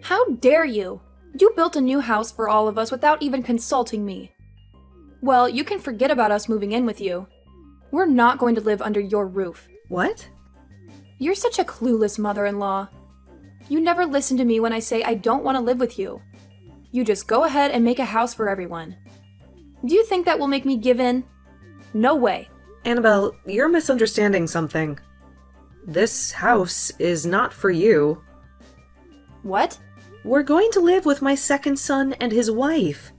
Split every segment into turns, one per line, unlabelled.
How dare you? You built a new house for all of us without even consulting me. Well, you can forget about us moving in with you. We're not going to live under your roof.
What?
You're such a clueless mother-in-law. You never listen to me when I say I don't want to live with you. You just go ahead and make a house for everyone. Do you think that will make me give in? No way.
Annabelle, you're misunderstanding something. This house is not for you.
What?
We're going to live with my second son and his wife.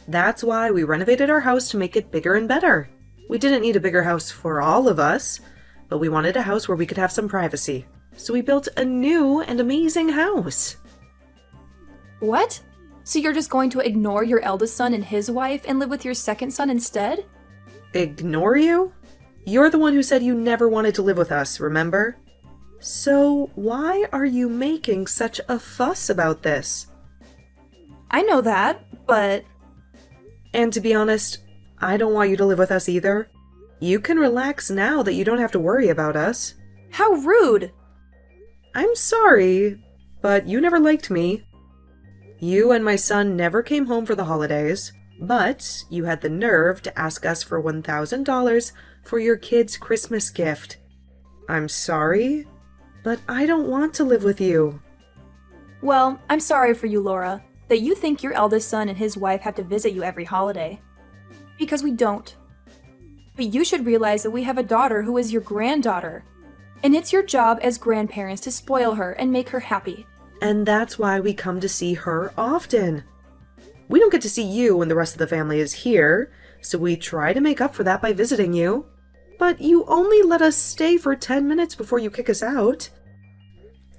That's why we renovated our house to make it bigger and better. We didn't need a bigger house for all of us, but we wanted a house where we could have some privacy. So we built a new and amazing house.
What? So you're just going to ignore your eldest son and his wife and live with your second son instead?
Ignore you? You're the one who said you never wanted to live with us, remember? So why are you making such a fuss about this?
I know that, but...
And to be honest, I don't want you to live with us either. You can relax now that you don't have to worry about us.
How rude!
I'm sorry, but you never liked me. You and my son never came home for the holidays, but you had the nerve to ask us for $1,000 for your kid's Christmas gift. I'm sorry, but I don't want to live with you.
Well, I'm sorry for you, Laura, that you think your eldest son and his wife have to visit you every holiday. Because we don't. But you should realize that we have a daughter who is your granddaughter. And it's your job as grandparents to spoil her and make her happy.
And that's why we come to see her often. We don't get to see you when the rest of the family is here, so we try to make up for that by visiting you. But you only let us stay for 10 minutes before you kick us out.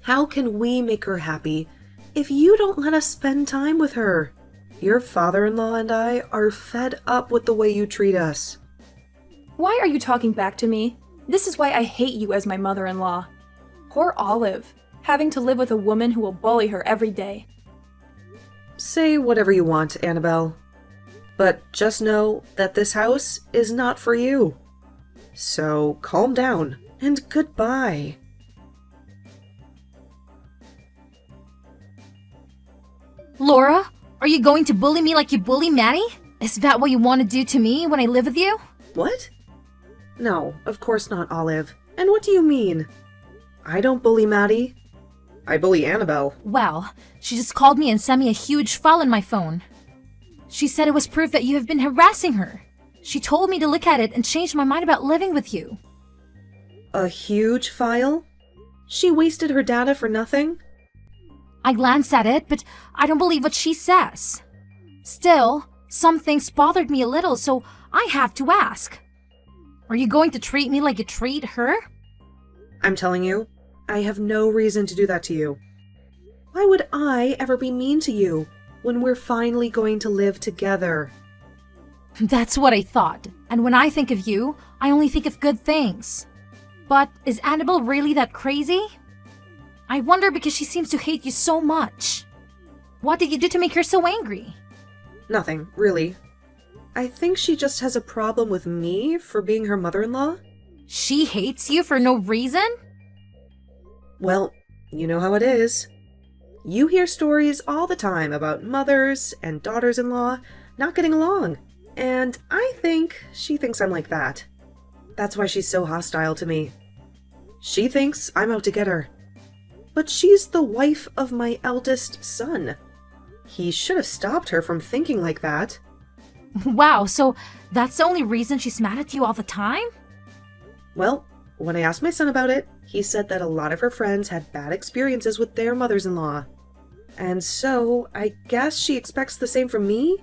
How can we make her happy if you don't let us spend time with her? Your father-in-law and I are fed up with the way you treat us.
Why are you talking back to me? This is why I hate you as my mother-in-law. Poor Olive, having to live with a woman who will bully her every day.
Say whatever you want, Annabelle. But just know that this house is not for you. So calm down and goodbye.
Laura, are you going to bully me like you bully Maddie? Is that what you want to do to me when I live with you?
What? No, of course not, Olive. And what do you mean? I don't bully Maddie. I bully Annabelle.
Well, she just called me and sent me a huge file on my phone. She said it was proof that you have been harassing her. She told me to look at it and change my mind about living with you.
A huge file? She wasted her data for nothing?
I glanced at it, but I don't believe what she says. Still, some things bothered me a little, so I have to ask. Are you going to treat me like you treat her?
I'm telling you, I have no reason to do that to you. Why would I ever be mean to you when we're finally going to live together?
That's what I thought. And when I think of you, I only think of good things. But is Annabelle really that crazy? I wonder because she seems to hate you so much. What did you do to make her so angry?
Nothing, really. I think she just has a problem with me for being her mother-in-law.
She hates you for no reason?
Well, you know how it is. You hear stories all the time about mothers and daughters-in-law not getting along, and I think she thinks I'm like that. That's why she's so hostile to me. She thinks I'm out to get her. But she's the wife of my eldest son. He should have stopped her from thinking like that.
Wow, so that's the only reason she's mad at you all the time?
Well, when I asked my son about it, he said that a lot of her friends had bad experiences with their mothers-in-law. And so, I guess she expects the same from me?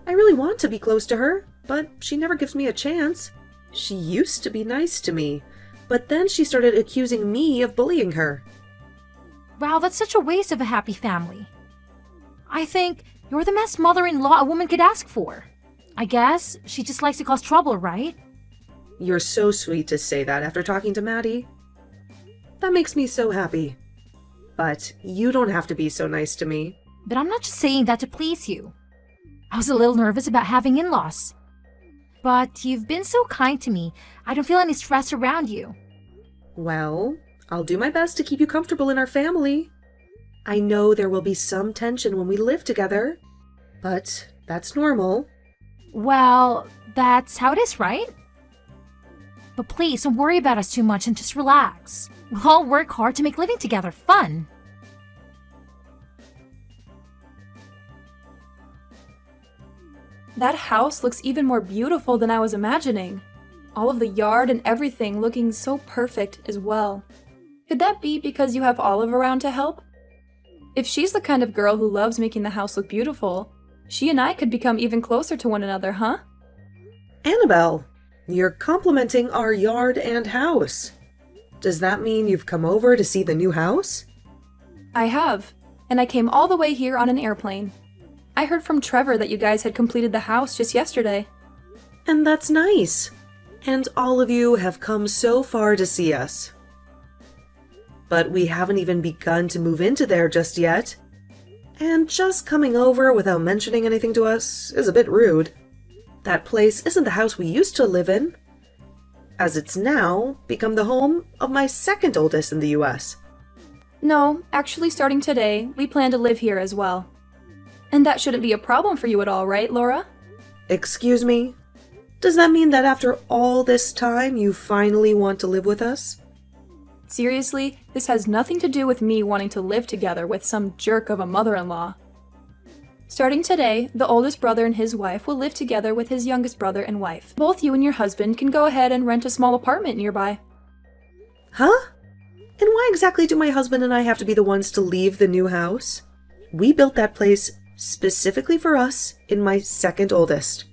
I really want to be close to her, but she never gives me a chance. She used to be nice to me, but then she started accusing me of bullying her.
Wow, that's such a waste of a happy family. I think you're the best mother-in-law a woman could ask for. I guess she just likes to cause trouble, right?
You're so sweet to say that after talking to Maddie. That makes me so happy. But you don't have to be so nice to me.
But I'm not just saying that to please you. I was a little nervous about having in-laws. But you've been so kind to me, I don't feel any stress around you.
Well, I'll do my best to keep you comfortable in our family. I know there will be some tension when we live together, but that's normal.
Well, that's how it is, right? But please, don't worry about us too much and just relax. We'll all work hard to make living together fun.
That house looks even more beautiful than I was imagining. All of the yard and everything looking so perfect as well. Could that be because you have Olive around to help? If she's the kind of girl who loves making the house look beautiful, she and I could become even closer to one another, huh?
Annabelle, you're complimenting our yard and house. Does that mean you've come over to see the new house?
I have, and I came all the way here on an airplane. I heard from Trevor that you guys had completed the house just yesterday.
And that's nice. And all of you have come so far to see us. But we haven't even begun to move into there just yet. And just coming over without mentioning anything to us is a bit rude. That place isn't the house we used to live in, as it's now become the home of my second oldest in the US.
No, actually starting today, we plan to live here as well. And that shouldn't be a problem for you at all, right, Laura?
Excuse me? Does that mean that after all this time you finally want to live with us?
Seriously, this has nothing to do with me wanting to live together with some jerk of a mother-in-law. Starting today, the oldest brother and his wife will live together with his youngest brother and wife. Both you and your husband can go ahead and rent a small apartment nearby.
Huh? And why exactly do my husband and I have to be the ones to leave the new house? We built that place specifically for us and my second oldest.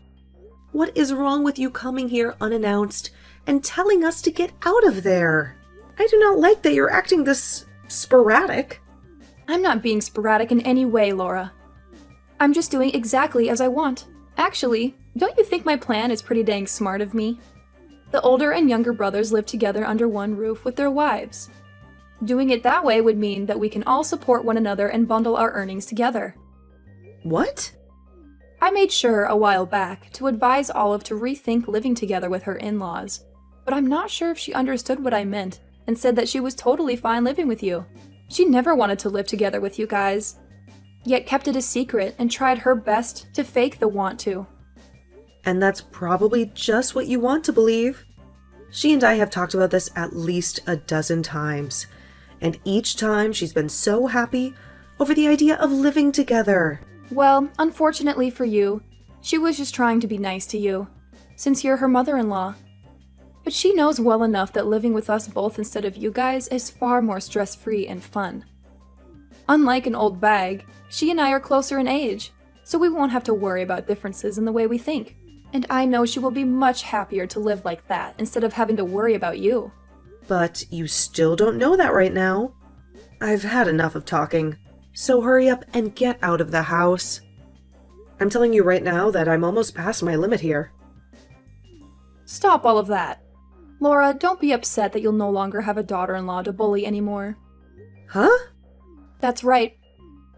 What is wrong with you coming here unannounced and telling us to get out of there? I do not like that you're acting this sporadic.
I'm not being sporadic in any way, Laura. I'm just doing exactly as I want. Actually, don't you think my plan is pretty dang smart of me? The older and younger brothers live together under one roof with their wives. Doing it that way would mean that we can all support one another and bundle our earnings together.
What?
I made sure a while back to advise Olive to rethink living together with her in-laws, but I'm not sure if she understood what I meant and said that she was totally fine living with you. She never wanted to live together with you guys, yet kept it a secret and tried her best to fake the want to.
And that's probably just what you want to believe. She and I have talked about this at least a dozen times, and each time she's been so happy over the idea of living together.
Well, unfortunately for you, she was just trying to be nice to you, since you're her mother-in-law. But she knows well enough that living with us both instead of you guys is far more stress-free and fun. Unlike an old bag, she and I are closer in age, so we won't have to worry about differences in the way we think. And I know she will be much happier to live like that instead of having to worry about you.
But you still don't know that right now. I've had enough of talking, so hurry up and get out of the house. I'm telling you right now that I'm almost past my limit here.
Stop all of that. Laura, don't be upset that you'll no longer have a daughter-in-law to bully anymore.
Huh?
That's right.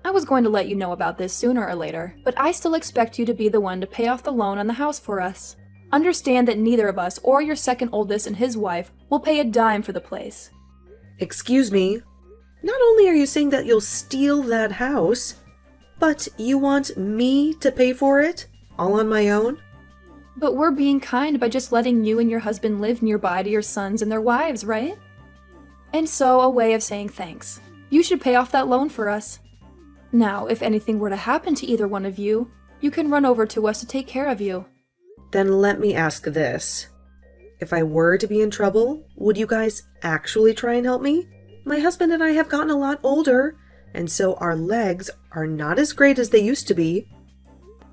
I was going to let you know about this sooner or later, but I still expect you to be the one to pay off the loan on the house for us. Understand that neither of us or your second oldest and his wife will pay a dime for the place.
Excuse me. Not only are you saying that you'll steal that house, but you want me to pay for it, all on my own?
But we're being kind by just letting you and your husband live nearby to your sons and their wives, right? And so, a way of saying thanks. You should pay off that loan for us. Now, if anything were to happen to either one of you, you can run over to us to take care of you.
Then let me ask this. If I were to be in trouble, would you guys actually try and help me? My husband and I have gotten a lot older, and so our legs are not as great as they used to be.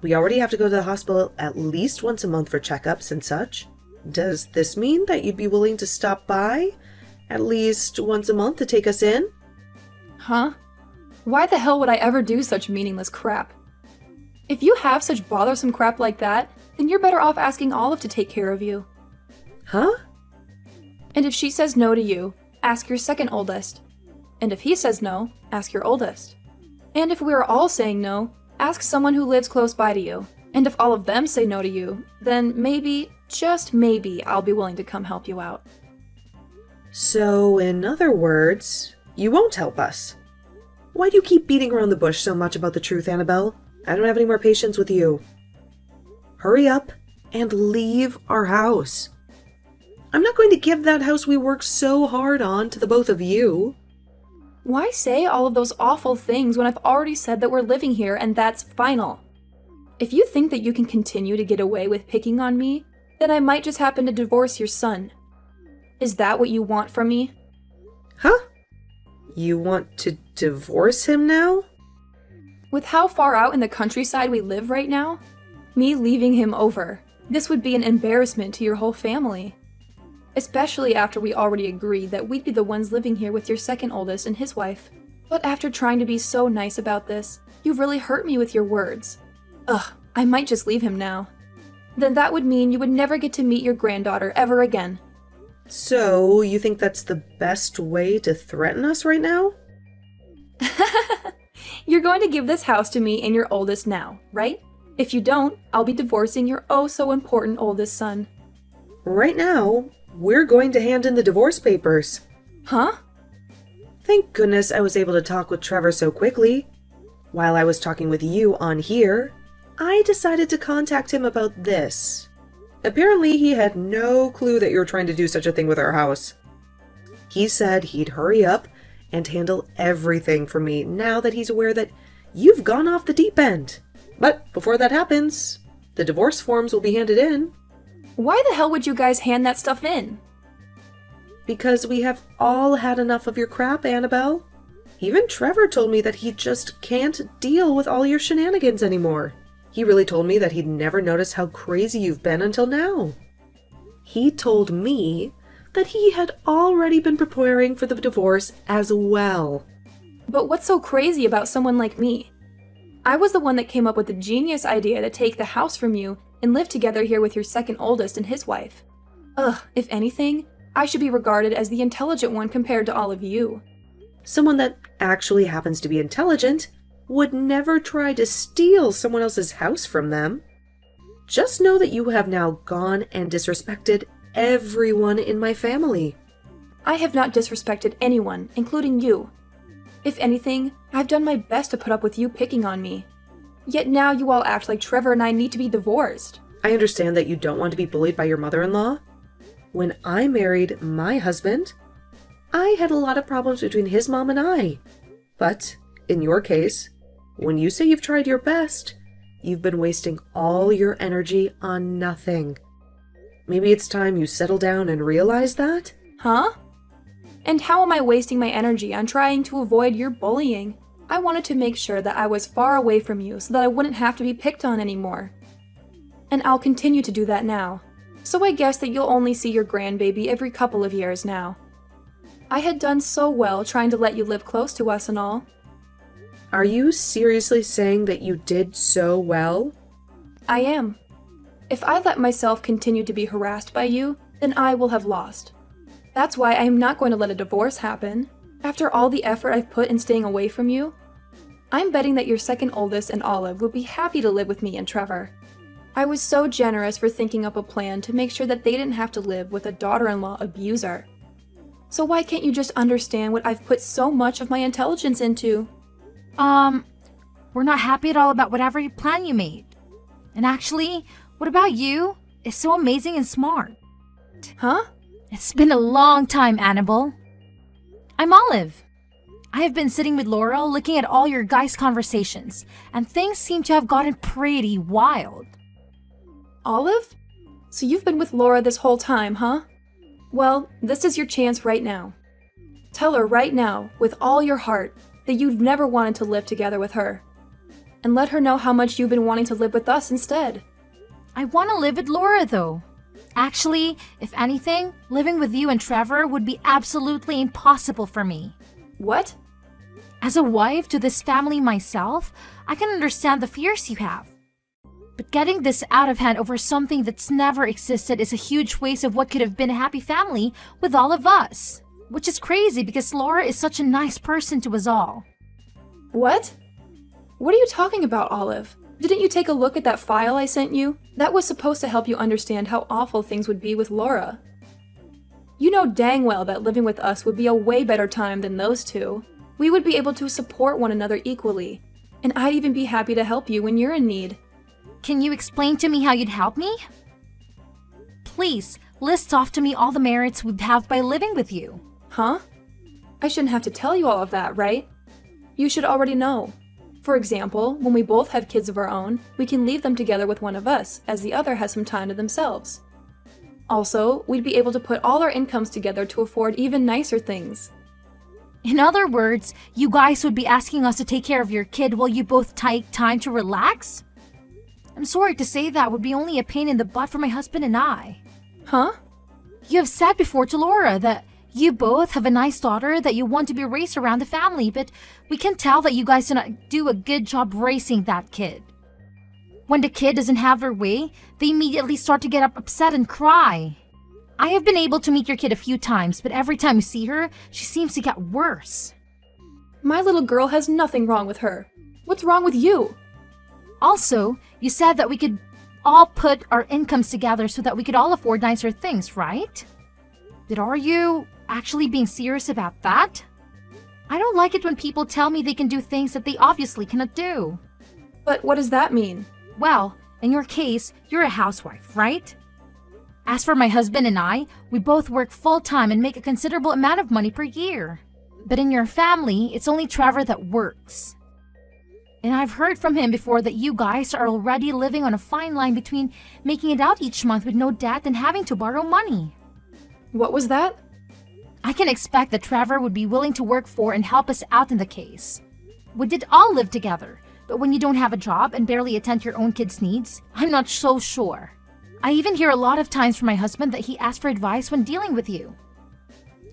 We already have to go to the hospital at least once a month for checkups and such. Does this mean that you'd be willing to stop by at least once a month to take us in?
Huh? Why the hell would I ever do such meaningless crap? If you have such bothersome crap like that, then you're better off asking Olive to take care of you.
Huh?
And if she says no to you, ask your second oldest. And if he says no, ask your oldest. And if we are all saying no, ask someone who lives close by to you. And if all of them say no to you, then maybe, just maybe, I'll be willing to come help you out.
So, in other words, you won't help us. Why do you keep beating around the bush so much about the truth, Annabelle? I don't have any more patience with you. Hurry up and leave our house. I'm not going to give that house we worked so hard on to the both of you.
Why say all of those awful things when I've already said that we're living here and that's final? If you think that you can continue to get away with picking on me, then I might just happen to divorce your son. Is that what you want from me?
Huh? You want to divorce him now?
With how far out in the countryside we live right now, me leaving him over, this would be an embarrassment to your whole family. Especially after we already agreed that we'd be the ones living here with your second oldest and his wife. But after trying to be so nice about this, you really hurt me with your words. Ugh, I might just leave him now. Then that would mean you would never get to meet your granddaughter ever again.
So, you think that's the best way to threaten us right now?
You're going to give this house to me and your oldest now, right? If you don't, I'll be divorcing your oh-so-important oldest son.
Right now, we're going to hand in the divorce papers.
Huh?
Thank goodness I was able to talk with Trevor so quickly. While I was talking with you on here, I decided to contact him about this. Apparently, he had no clue that you were trying to do such a thing with our house. He said he'd hurry up and handle everything for me now that he's aware that you've gone off the deep end. But before that happens, the divorce forms will be handed in.
Why the hell would you guys hand that stuff in?
Because we have all had enough of your crap, Annabelle. Even Trevor told me that he just can't deal with all your shenanigans anymore. He really told me that he'd never noticed how crazy you've been until now. He told me that he had already been preparing for the divorce as well.
But what's so crazy about someone like me? I was the one that came up with the genius idea to take the house from you and live together here with your second oldest and his wife. Ugh, if anything, I should be regarded as the intelligent one compared to all of you.
Someone that actually happens to be intelligent would never try to steal someone else's house from them. Just know that you have now gone and disrespected everyone in my family.
I have not disrespected anyone, including you. If anything, I've done my best to put up with you picking on me. Yet now you all act like Trevor and I need to be divorced.
I understand that you don't want to be bullied by your mother-in-law. When I married my husband, I had a lot of problems between his mom and I. But, in your case, when you say you've tried your best, you've been wasting all your energy on nothing. Maybe it's time you settle down and realize that?
Huh? And how am I wasting my energy on trying to avoid your bullying? I wanted to make sure that I was far away from you so that I wouldn't have to be picked on anymore. And I'll continue to do that now. So I guess that you'll only see your grandbaby every couple of years now. I had done so well trying to let you live close to us and all.
Are you seriously saying that you did so well?
I am. If I let myself continue to be harassed by you, then I will have lost. That's why I am not going to let a divorce happen. After all the effort I've put in staying away from you, I'm betting that your second oldest and Olive would be happy to live with me and Trevor. I was so generous for thinking up a plan to make sure that they didn't have to live with a daughter-in-law abuser. So why can't you just understand what I've put so much of my intelligence into?
We're not happy at all about whatever plan you made. And actually, what about you? It's so amazing and smart.
Huh?
It's been a long time, Annabelle. I'm Olive. I have been sitting with Laurel looking at all your guys' conversations, and things seem to have gotten pretty wild.
Olive? So you've been with Laura this whole time, huh? Well, this is your chance right now. Tell her right now, with all your heart, that you've never wanted to live together with her. And let her know how much you've been wanting to live with us instead.
I want to live with Laura, though. Actually, if anything, living with you and Trevor would be absolutely impossible for me.
What?
As a wife to this family myself, I can understand the fears you have. But getting this out of hand over something that's never existed is a huge waste of what could have been a happy family with all of us. Which is crazy because Laura is such a nice person to us all.
What? What are you talking about, Olive? Didn't you take a look at that file I sent you? That was supposed to help you understand how awful things would be with Laura. You know dang well that living with us would be a way better time than those two. We would be able to support one another equally, and I'd even be happy to help you when you're in need.
Can you explain to me how you'd help me? Please, list off to me all the merits we'd have by living with you.
Huh? I shouldn't have to tell you all of that, right? You should already know. For example, when we both have kids of our own, we can leave them together with one of us, as the other has some time to themselves. Also, we'd be able to put all our incomes together to afford even nicer things.
In other words, you guys would be asking us to take care of your kid while you both take time to relax? I'm sorry to say that would be only a pain in the butt for my husband and I.
Huh?
You have said before to Laura that you both have a nice daughter that you want to be raised around the family, but we can tell that you guys do not do a good job raising that kid. When the kid doesn't have their way, they immediately start to get upset and cry. I have been able to meet your kid a few times, but every time you see her, she seems to get worse.
My little girl has nothing wrong with her. What's wrong with you?
Also, you said that we could all put our incomes together so that we could all afford nicer things, right? But are you actually being serious about that? I don't like it when people tell me they can do things that they obviously cannot do.
But what does that mean?
Well, in your case, you're a housewife, right? As for my husband and I, we both work full-time and make a considerable amount of money per year. But in your family, it's only Trevor that works. And I've heard from him before that you guys are already living on a fine line between making it out each month with no debt and having to borrow money.
What was that?
I can expect that Trevor would be willing to work for and help us out in the case. We did all live together, but when you don't have a job and barely attend your own kids' needs, I'm not so sure. I even hear a lot of times from my husband that he asks for advice when dealing with you.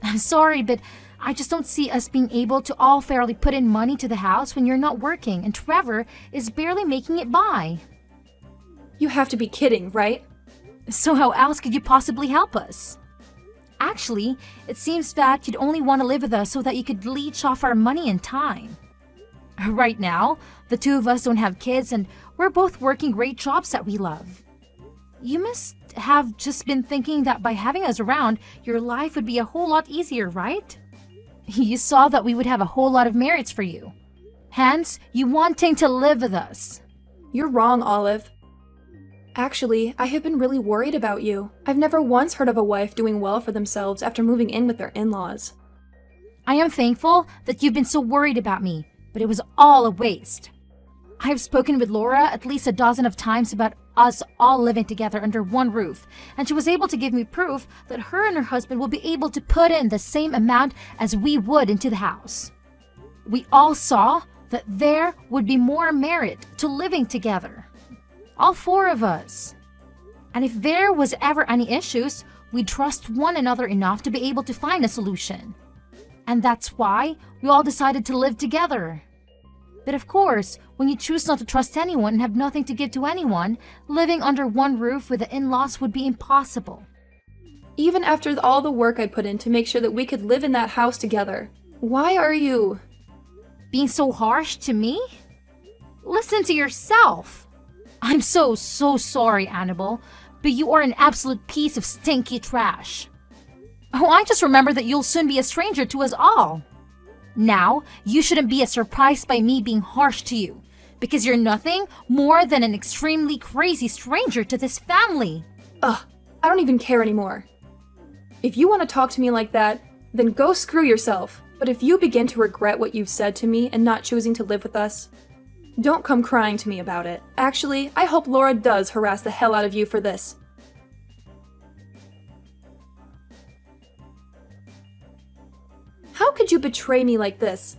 I'm sorry, but I just don't see us being able to all fairly put in money to the house when you're not working and Trevor is barely making it by.
You have to be kidding, right?
So how else could you possibly help us? Actually, it seems that you'd only want to live with us so that you could leech off our money and time. Right now, the two of us don't have kids and we're both working great jobs that we love. You must have just been thinking that by having us around, your life would be a whole lot easier, right? You saw that we would have a whole lot of merits for you. Hence, you wanting to live with us.
You're wrong, Olive. Actually, I have been really worried about you. I've never once heard of a wife doing well for themselves after moving in with their in-laws.
I am thankful that you've been so worried about me, but it was all a waste. I have spoken with Laura at least a dozen of times about us all living together under one roof, and she was able to give me proof that her and her husband will be able to put in the same amount as we would into the house. We all saw that there would be more merit to living together. All four of us. And if there was ever any issues, we'd trust one another enough to be able to find a solution. And that's why we all decided to live together. But of course, when you choose not to trust anyone and have nothing to give to anyone, living under one roof with the in-laws would be impossible.
Even after all the work I put in to make sure that we could live in that house together, why are you...
Being so harsh to me? Listen to yourself. I'm so sorry, Annabelle, but you are an absolute piece of stinky trash. Oh, I just remember that you'll soon be a stranger to us all. Now, you shouldn't be as surprised by me being harsh to you, because you're nothing more than an extremely crazy stranger to this family.
Ugh, I don't even care anymore. If you want to talk to me like that, then go screw yourself. But if you begin to regret what you've said to me and not choosing to live with us, don't come crying to me about it. Actually, I hope Laura does harass the hell out of you for this. How could you betray me like this?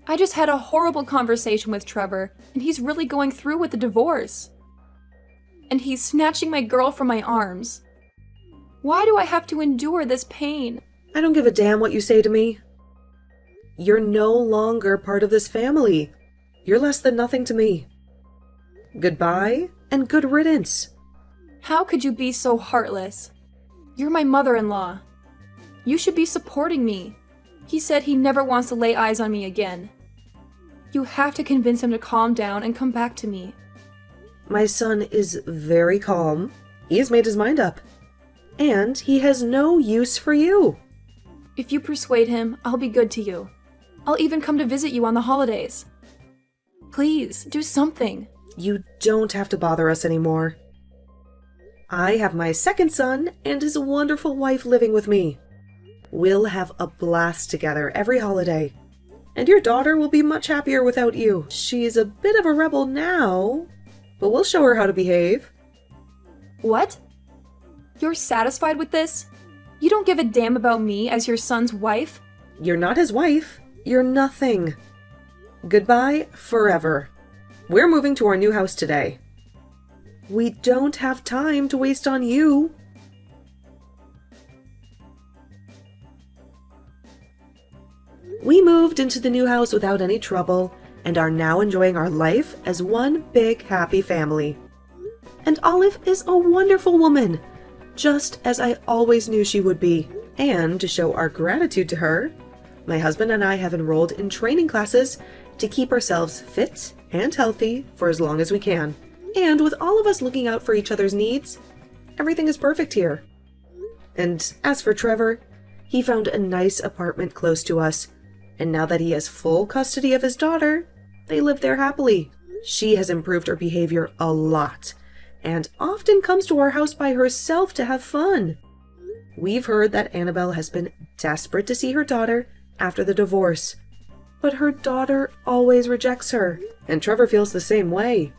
I just had a horrible conversation with Trevor, and he's really going through with the divorce. And he's snatching my girl from my arms. Why do I have to endure this pain?
I don't give a damn what you say to me. You're no longer part of this family. You're less than nothing to me. Goodbye and good riddance.
How could you be so heartless? You're my mother-in-law. You should be supporting me. He said he never wants to lay eyes on me again. You have to convince him to calm down and come back to me.
My son is very calm. He has made his mind up. And he has no use for you.
If you persuade him, I'll be good to you. I'll even come to visit you on the holidays. Please, do something.
You don't have to bother us anymore. I have my second son and his wonderful wife living with me. We'll have a blast together every holiday. And your daughter will be much happier without you. She's a bit of a rebel now, but we'll show her how to behave.
What? You're satisfied with this? You don't give a damn about me as your son's wife?
You're not his wife. You're nothing. Goodbye forever. We're moving to our new house today. We don't have time to waste on you. We moved into the new house without any trouble and are now enjoying our life as one big happy family. And Olive is a wonderful woman, just as I always knew she would be. And to show our gratitude to her, my husband and I have enrolled in training classes to keep ourselves fit and healthy for as long as we can. And with all of us looking out for each other's needs, everything is perfect here. And as for Trevor, he found a nice apartment close to us, and now that he has full custody of his daughter, they live there happily. She has improved her behavior a lot, and often comes to our house by herself to have fun. We've heard that Annabelle has been desperate to see her daughter after the divorce, but her daughter always rejects her, and Trevor feels the same way.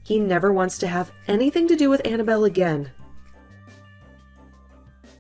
He never wants to have anything to do with Annabelle again.